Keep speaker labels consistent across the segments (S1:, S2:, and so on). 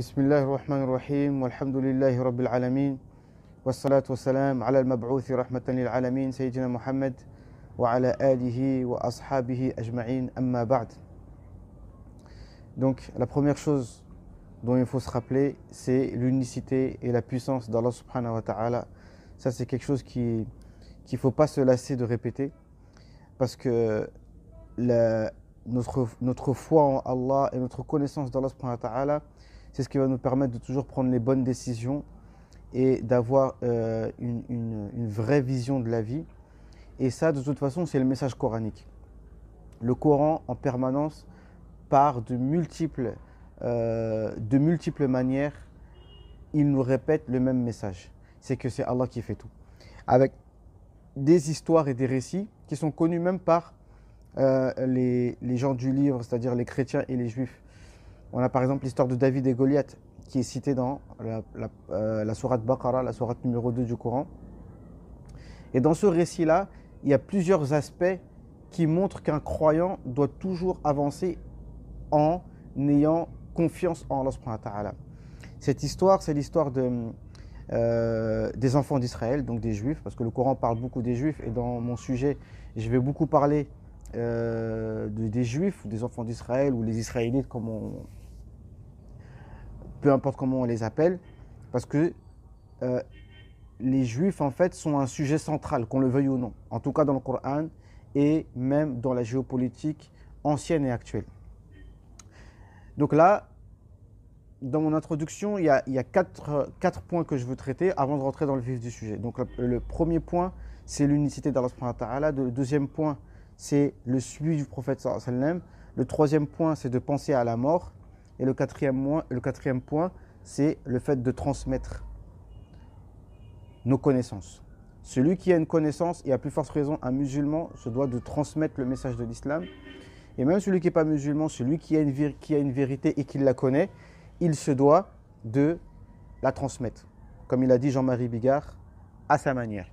S1: بسم الله الرحمن الرحيم والحمد لله رب العالمين والصلاة والسلام على المبعوث رحمة للعالمين سيدنا محمد وعلى آله وأصحابه أجمعين أما بعد. Donc la première chose dont il faut se rappeler, c'est l'unicité et la puissance d'Allah subhanahu wa ta'ala. Ça, c'est quelque chose qu'il ne faut pas se lasser de répéter, parce que notre foi en Allah et notre connaissance d'Allah subhanahu wa ta'ala, c'est ce qui va nous permettre de toujours prendre les bonnes décisions et d'avoir une vraie vision de la vie. Et ça, de toute façon, c'est le message coranique. Le Coran, en permanence, par de multiples manières, il nous répète le même message. C'est que c'est Allah qui fait tout. Avec des histoires et des récits qui sont connus même par les gens du livre, c'est-à-dire les chrétiens et les juifs. On a par exemple l'histoire de David et Goliath, qui est citée dans la sourate Baqara, la sourate numéro 2 du Coran. Et dans ce récit-là, il y a plusieurs aspects qui montrent qu'un croyant doit toujours avancer en ayant confiance en Allah subhanahu wa ta'ala. Cette histoire, c'est l'histoire des enfants d'Israël, donc des Juifs, parce que le Coran parle beaucoup des Juifs, et dans mon sujet, je vais beaucoup parler des Juifs, ou des enfants d'Israël, ou les Israélites, peu importe comment on les appelle, parce que les Juifs, en fait, sont un sujet central, qu'on le veuille ou non, en tout cas dans le Coran, et même dans la géopolitique ancienne et actuelle. Donc là, dans mon introduction, il y a quatre points que je veux traiter avant de rentrer dans le vif du sujet. Donc le premier point, c'est l'unicité d'Allah subhanahu wa ta'ala. Le deuxième point, c'est le suivi du prophète sallallahu alayhi wa sallam. Le troisième point, c'est de penser à la mort. Et le quatrième point, c'est le fait de transmettre nos connaissances. Celui qui a une connaissance, et à plus forte raison un musulman, se doit de transmettre le message de l'islam. Et même celui qui n'est pas musulman, celui qui a une vérité et qui la connaît, il se doit de la transmettre. Comme il a dit Jean-Marie Bigard, à sa manière.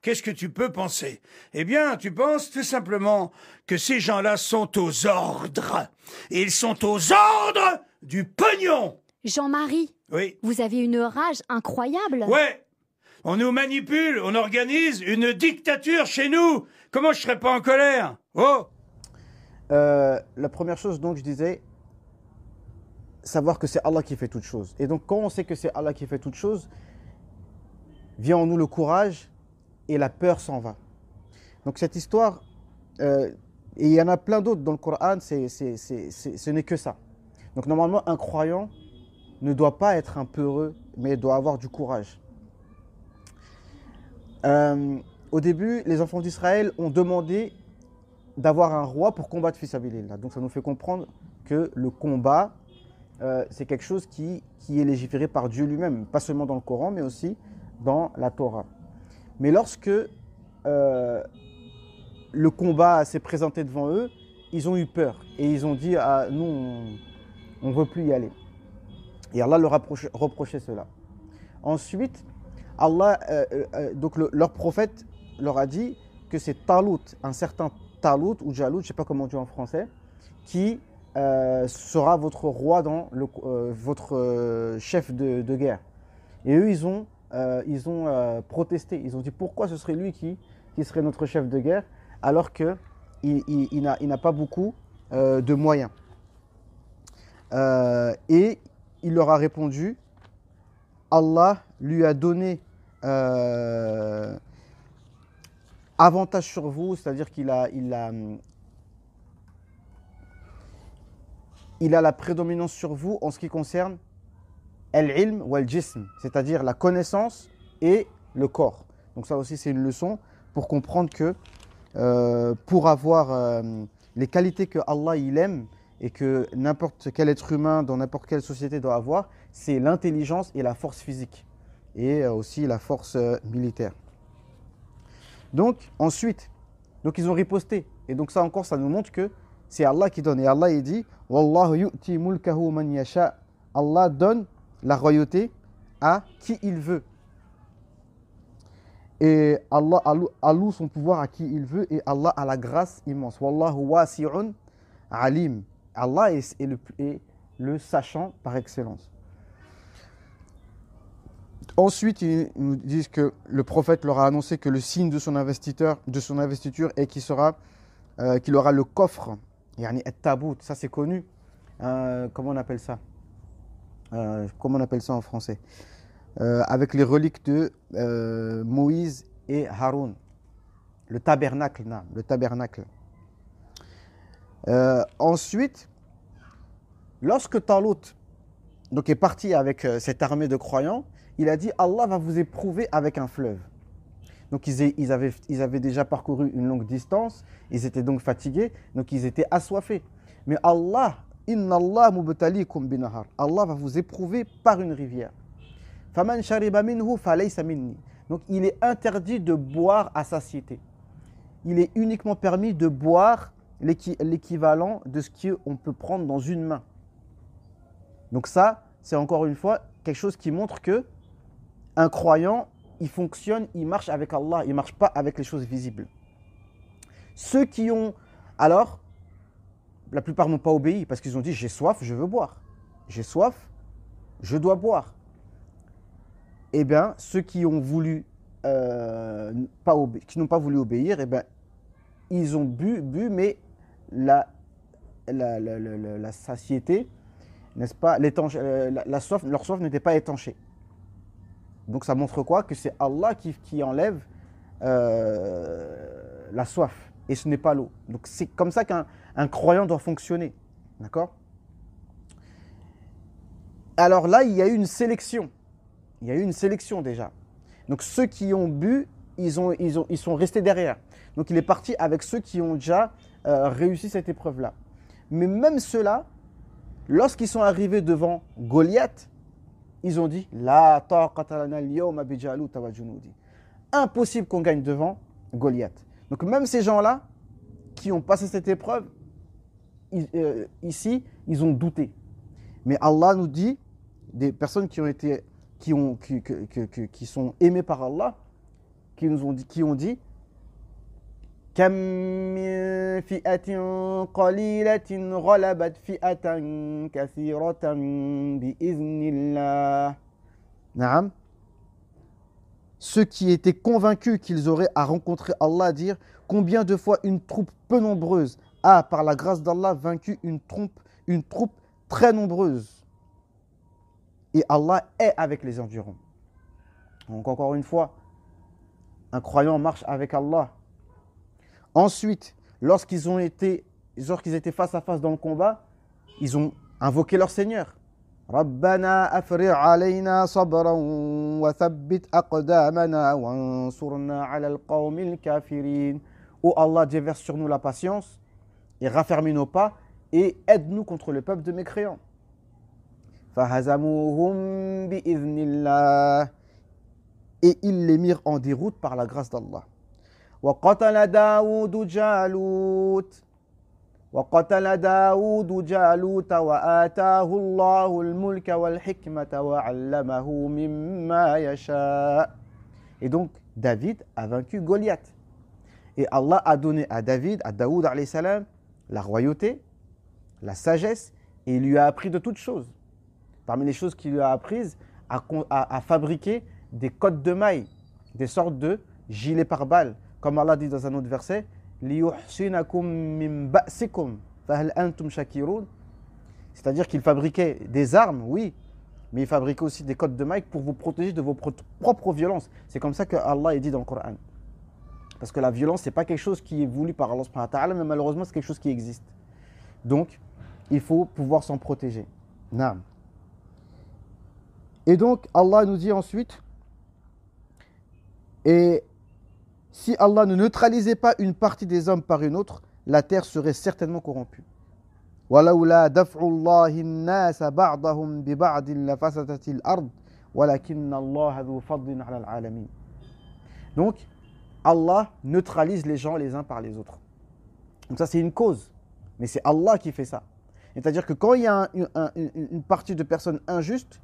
S2: Qu'est-ce que tu peux penser? Eh bien, tu penses tout simplement que ces gens-là sont aux ordres. Et ils sont aux ordres du pognon.
S3: Jean-Marie,
S2: oui.
S3: Vous avez une rage incroyable.
S2: Ouais, on nous manipule, on organise une dictature chez nous. Comment je serais pas en colère? Oh.
S1: La première chose, donc, je disais, savoir que c'est Allah qui fait toutes choses. Et donc, quand on sait que c'est Allah qui fait toutes choses, vient en nous le courage et la peur s'en va. Donc, cette histoire, et il y en a plein d'autres dans le Coran, ce n'est que ça. Donc, normalement, un croyant ne doit pas être un peureux, mais doit avoir du courage. Au début, les enfants d'Israël ont demandé d'avoir un roi pour combattre fi sabilillah. Donc ça nous fait comprendre que le combat, c'est quelque chose qui est légiféré par Dieu lui-même, pas seulement dans le Coran, mais aussi dans la Torah. Mais lorsque le combat s'est présenté devant eux, ils ont eu peur et ils ont dit « nous, on ne veut plus y aller ». Et Allah leur reprochait cela. Ensuite, Allah, leur prophète leur a dit que c'est Talut, un certain Talut ou Jalut, je ne sais pas comment on dit en français, qui sera votre roi, votre chef de guerre. Et eux, ils ont protesté. Ils ont dit pourquoi ce serait lui qui serait notre chef de guerre alors qu'il n'a pas beaucoup de moyens. Et il leur a répondu, Allah lui a donné avantage sur vous, c'est-à-dire qu'il a la prédominance sur vous en ce qui concerne al-ilm ou al-jism, c'est-à-dire la connaissance et le corps. Donc ça aussi c'est une leçon pour comprendre que pour avoir les qualités que Allah il aime et que n'importe quel être humain dans n'importe quelle société doit avoir, c'est l'intelligence et la force physique et aussi la force militaire. Donc ensuite, ils ont riposté. Et donc ça encore, ça nous montre que c'est Allah qui donne. Et Allah il dit « Wallahu yu'ti mulkahu man yasha » Allah donne la royauté à qui il veut. Et Allah alloue son pouvoir à qui il veut. Et Allah a la grâce immense. « Wallahu wasi'un alim » Allah est le sachant par excellence. Ensuite, ils nous disent que le prophète leur a annoncé que le signe de son investiture est qu'il aura le coffre, yani at-tabout, ça c'est connu. Comment on appelle ça Comment on appelle ça en français avec les reliques de Moïse et Haroun. Le tabernacle, le tabernacle. Ensuite, lorsque Talut donc est parti avec cette armée de croyants, il a dit Allah va vous éprouver avec un fleuve. Donc ils avaient déjà parcouru une longue distance, ils étaient donc fatigués, donc ils étaient assoiffés. Mais Allah, Inna Allah mubtalikum binahar. Allah va vous éprouver par une rivière. Faman shariba minhu falaysa minni. Donc il est interdit de boire à satiété. Il est uniquement permis de boire l'équivalent de ce qu'on peut prendre dans une main. Donc ça, c'est encore une fois quelque chose qui montre que un croyant, il fonctionne, il marche avec Allah, il ne marche pas avec les choses visibles. Ceux qui ont... Alors, la plupart n'ont pas obéi parce qu'ils ont dit « j'ai soif, je veux boire. J'ai soif, je dois boire. » Eh bien, ceux qui ont voulu, qui n'ont pas voulu obéir, eh bien, ils ont bu, mais la satiété, n'est-ce pas, leur soif n'était pas étanchée. Donc ça montre quoi? Que c'est Allah qui enlève la soif et ce n'est pas l'eau. Donc c'est comme ça qu'un croyant doit fonctionner. D'accord? Alors là, il y a eu une sélection. Il y a eu une sélection déjà. Donc ceux qui ont bu, ils sont restés derrière. Donc il est parti avec ceux qui ont déjà réussi cette épreuve-là. Mais même ceux-là, lorsqu'ils sont arrivés devant Goliath, ils ont dit La taqata lana al-yawma bi Jaluta wa junudi. Impossible qu'on gagne devant Goliath. Donc même ces gens-là qui ont passé cette épreuve, ici, ils ont douté. Mais Allah nous dit, des personnes qui sont aimées par Allah, qui ont dit Kam min fi'atin qalilatin ghalabat fi'atan kathiratan bi'iznillah. Naam. Ceux qui étaient convaincus qu'ils auraient à rencontrer Allah dire combien de fois une troupe peu nombreuse a, par la grâce d'Allah, vaincu une troupe très nombreuse. Et Allah est avec les environs. Donc encore une fois, un croyant marche avec Allah. Ensuite, lorsqu'ils étaient face à face dans le combat, ils ont invoqué leur Seigneur. Rabbana afri' alayna sabran wa thabbit aqdamana wansurna 'ala al-qawmil kafirin. Ô Allah, déverse sur nous la patience et raffermis nos pas et aide-nous contre le peuple de mécréants. Fahazamuhum bi'iznillah. Et ils les mirent en déroute par la grâce d'Allah. وقتل داود جالوت وآتاه الله الملك والحكمة وعلمه مما يشاء. Et donc David a vaincu Goliath. Et Allah a donné à Daoud alayhi salam, la royauté, la sagesse, et il lui a appris de toutes choses. Parmi les choses qu'il lui a apprises, à fabriquer des cottes de mailles, des sortes de gilets pare-balles. Comme Allah dit dans un autre verset, لِيُحْسِنَكُمْ مِنْ بَأْسِكُمْ فَهَلْ أَنْتُمْ شَكِرُونَ. C'est-à-dire qu'il fabriquait des armes, oui, mais il fabriquait aussi des cottes de mailles pour vous protéger de vos propres violences. C'est comme ça que Allah est dit dans le Coran. Parce que la violence, ce n'est pas quelque chose qui est voulu par Allah subhanahu wa ta'ala, mais malheureusement, c'est quelque chose qui existe. Donc, il faut pouvoir s'en protéger. Naam. Et donc, Allah nous dit ensuite, et si Allah ne neutralisait pas une partie des hommes par une autre, la terre serait certainement corrompue. وَلَوْلَا دَفْعُ اللَّهِ النَّاسَ بَعْضَهُمْ بِبَعْضٍ لَفَسَدَتِ الْأَرْضِ وَلَكِنَّ اللَّهَ ذُو فَضْلٍ عَلَى الْعَالَمِينَ. Donc, Allah neutralise les gens les uns par les autres. Donc ça, c'est une cause. Mais c'est Allah qui fait ça. C'est-à-dire que quand il y a une partie de personnes injustes,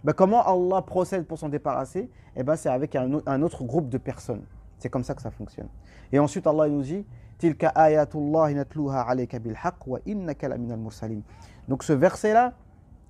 S1: ben comment Allah procède pour s'en débarrasser? Eh ben, c'est avec un autre groupe de personnes. C'est comme ça que ça fonctionne. Et ensuite, Allah nous dit Tilka ayatullah natluha alayka bil haqq wa innaka laminal mursalin. Donc ce verset-là,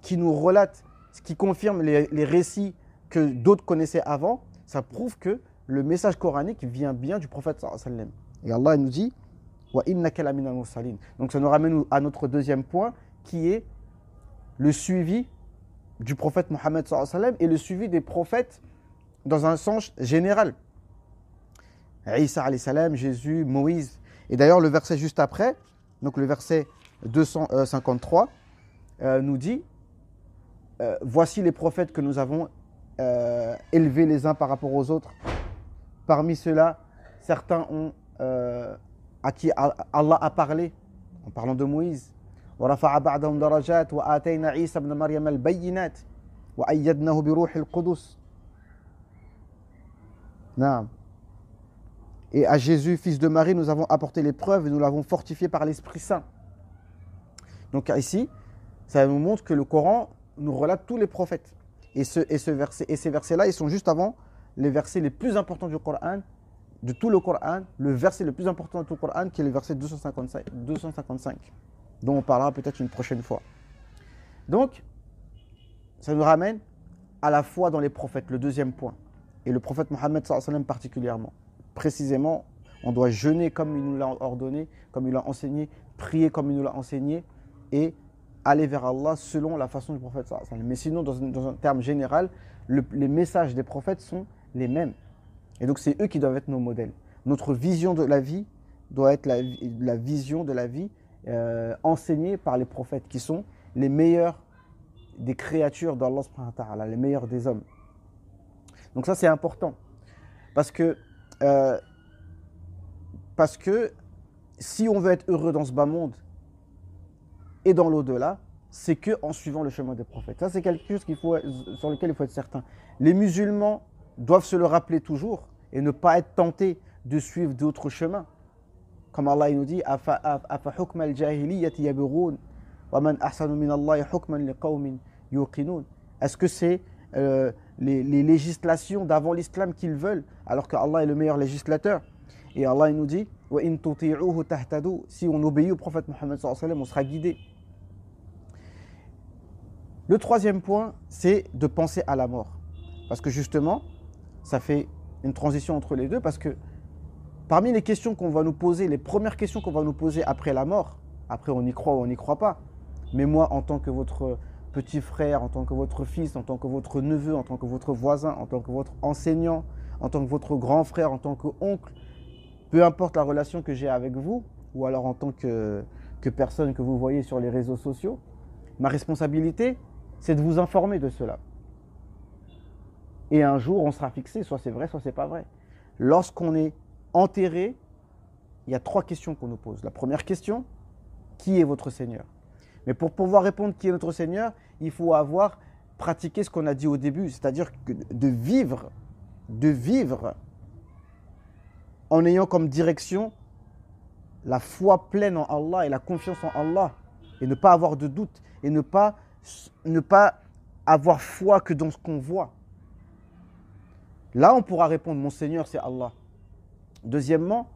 S1: qui nous relate, qui confirme les récits que d'autres connaissaient avant, ça prouve que le message coranique vient bien du prophète sallallahu alayhi wa sallam. Et Allah nous dit wa innaka laminal mursalin. Donc ça nous ramène à notre deuxième point qui est le suivi du prophète Mohammed sallallahu alayhi wa sallam et le suivi des prophètes dans un sens général. Isa alayhi salam, Jésus, Moïse. Et d'ailleurs le verset juste après, donc le verset 253 nous dit voici les prophètes que nous avons élevés les uns par rapport aux autres. Parmi ceux-là, certains ont à qui Allah a parlé, en parlant de Moïse. وَرَفَعَ بَعْدَهُمْ دَرَجَاتٍ وَآتَيْنَا عِيسَى ابْنَ مَرْيَمَ الْبَيِّنَاتِ وَأَيَّدْنَاهُ بِرُوحِ الْقُدُسِ. Naam. Et à Jésus, fils de Marie, nous avons apporté les preuves et nous l'avons fortifié par l'Esprit Saint. Donc ici, ça nous montre que le Coran nous relate tous les prophètes. Et ces versets-là, ils sont juste avant les versets les plus importants du Coran, de tout le Coran, le verset le plus important de tout le Coran, qui est le verset 255, dont on parlera peut-être une prochaine fois. Donc, ça nous ramène à la foi dans les prophètes, le deuxième point. Et le prophète Mohammed sallallahu alayhi wa sallam particulièrement. Précisément, on doit jeûner comme il nous l'a ordonné, comme il l'a enseigné, prier comme il nous l'a enseigné, et aller vers Allah selon la façon du prophète sallallahu alayhi wa sallam. Mais sinon, dans un terme général, les messages des prophètes sont les mêmes. Et donc, c'est eux qui doivent être nos modèles. Notre vision de la vie doit être la vision de la vie enseignée par les prophètes, qui sont les meilleurs des créatures d'Allah subhanahu wa ta'ala, les meilleurs des hommes. Donc ça, c'est important. Parce que si on veut être heureux dans ce bas monde et dans l'au-delà, c'est qu'en suivant le chemin des prophètes. Ça, c'est quelque chose sur lequel il faut être certain. Les musulmans doivent se le rappeler toujours et ne pas être tentés de suivre d'autres chemins. Comme Allah nous dit, est-ce que c'est les législations d'avant l'islam qu'ils veulent, alors qu'Allah est le meilleur législateur? Et Allah nous dit, si on obéit au prophète Mohammed sallallahu alayhi wa sallam, on sera guidé. Le troisième point, c'est de penser à la mort. Parce que justement, ça fait une transition entre les deux, parce que parmi les questions qu'on va nous poser, les premières questions qu'on va nous poser après la mort, après on y croit ou on n'y croit pas, mais moi en tant que votre petit frère, en tant que votre fils, en tant que votre neveu, en tant que votre voisin, en tant que votre enseignant, en tant que votre grand frère, en tant qu'oncle, peu importe la relation que j'ai avec vous, ou alors en tant que personne que vous voyez sur les réseaux sociaux, ma responsabilité, c'est de vous informer de cela. Et un jour, on sera fixé, soit c'est vrai, soit c'est pas vrai. Lorsqu'on est enterré, il y a 3 questions qu'on nous pose. La première question, qui est votre Seigneur? Mais pour pouvoir répondre qui est notre Seigneur, il faut avoir pratiqué ce qu'on a dit au début, c'est-à-dire de vivre en ayant comme direction la foi pleine en Allah et la confiance en Allah, et ne pas avoir de doute, et ne pas avoir foi que dans ce qu'on voit. Là, on pourra répondre, mon Seigneur, c'est Allah. Deuxièmement,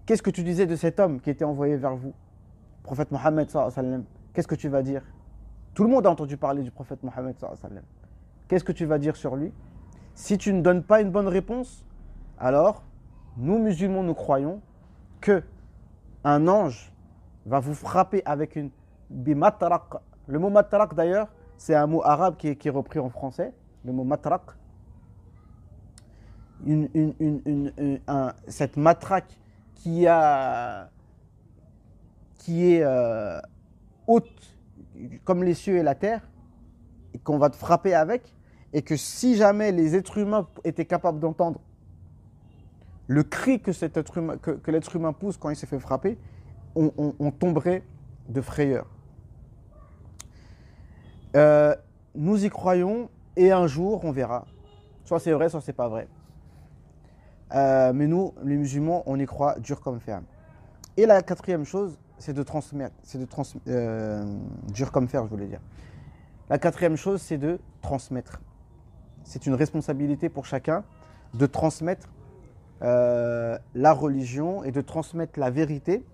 S1: qu'est-ce que tu disais de cet homme qui était envoyé vers vous, prophète Mohammed sallallahu alayhi wa sallam? Qu'est-ce que tu vas dire? Tout le monde a entendu parler du prophète Mohammed sallallahu alayhi wa sallam. Qu'est-ce que tu vas dire sur lui? Si tu ne donnes pas une bonne réponse, alors nous musulmans, nous croyons que un ange va vous frapper avec une bimatraq. Le mot matraq d'ailleurs, c'est un mot arabe qui est repris en français. Le mot matraq. Cette matraque qui est haute comme les cieux et la terre, et qu'on va te frapper avec, et que si jamais les êtres humains étaient capables d'entendre le cri que l'être humain pousse quand il s'est fait frapper, on tomberait de frayeur. Nous y croyons, et un jour on verra. Soit c'est vrai, soit c'est pas vrai. Mais nous, les musulmans, on y croit dur comme fer. Et la quatrième chose, c'est de transmettre. Dur comme fer, je voulais dire. La quatrième chose, c'est de transmettre. C'est une responsabilité pour chacun de transmettre la religion et de transmettre la vérité,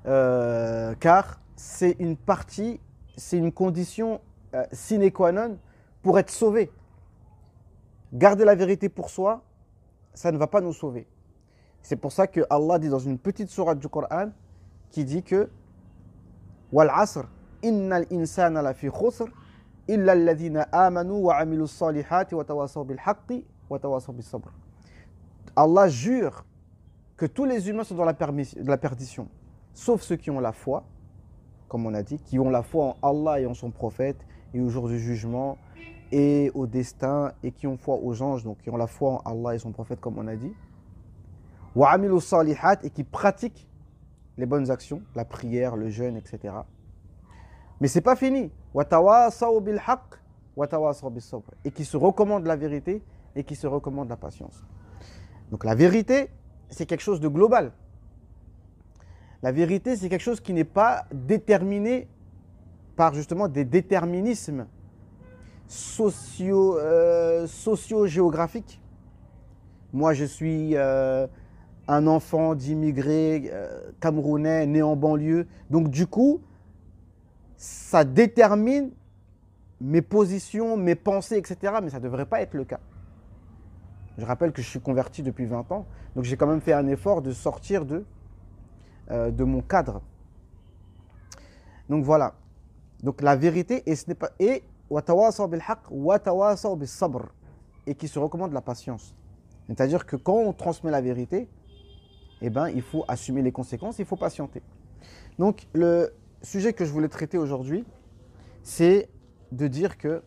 S1: car c'est une partie, c'est une condition sine qua non pour être sauvé. Garder la vérité pour soi, ça ne va pas nous sauver. C'est pour ça que Allah dit dans une petite sourate du Coran qui dit que Wal asr, innal insana lafi khusr, illa alladhina amanu wa amilus salihati wa tawasaw bil haqqi wa tawasaw bis sabr. Allah jure que tous les humains sont dans la perdition, sauf ceux qui ont la foi, comme on a dit, qui ont la foi en Allah et en son prophète, et au jour du jugement, et au destin, et qui ont foi aux anges, donc qui ont la foi en Allah et son prophète, comme on a dit. Wa amilus salihat, et qui pratiquent les bonnes actions, la prière, le jeûne, etc. Mais c'est pas fini. Wa tawasaw bil haqq, wa tawasaw bis sabr, et qui se recommandent la vérité, et qui se recommandent la patience. Donc la vérité, c'est quelque chose de global. La vérité, c'est quelque chose qui n'est pas déterminé par justement des déterminismes socio-géographiques. Moi, je suis un enfant d'immigrés camerounais né en banlieue. Donc du coup, ça détermine mes positions, mes pensées, etc. Mais ça ne devrait pas être le cas. Je rappelle que je suis converti depuis 20 ans. Donc j'ai quand même fait un effort de sortir de mon cadre. Donc voilà. Donc la vérité, et ce n'est pas... Et watawasaw bil haqq, watawasaw bis sabr, et qui se recommande la patience. C'est-à-dire que quand on transmet la vérité, eh ben, il faut assumer les conséquences, il faut patienter. Donc le sujet que je voulais traiter aujourd'hui, c'est de dire que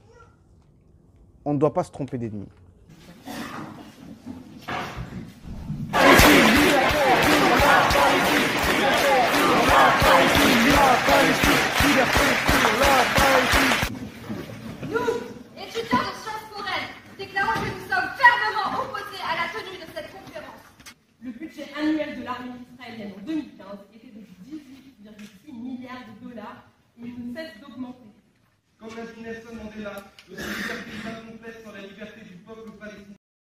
S1: on ne doit pas se tromper d'ennemi.
S4: Nous, étudiants de Sciences Po Rennes, déclarons que nous sommes fermement opposés à la tenue de cette conférence.
S5: Le budget annuel de l'armée israélienne en 2015 était de 18,6 milliards de dollars et il ne cesse d'augmenter.
S6: Comme l'a dit Nelson Mandela, le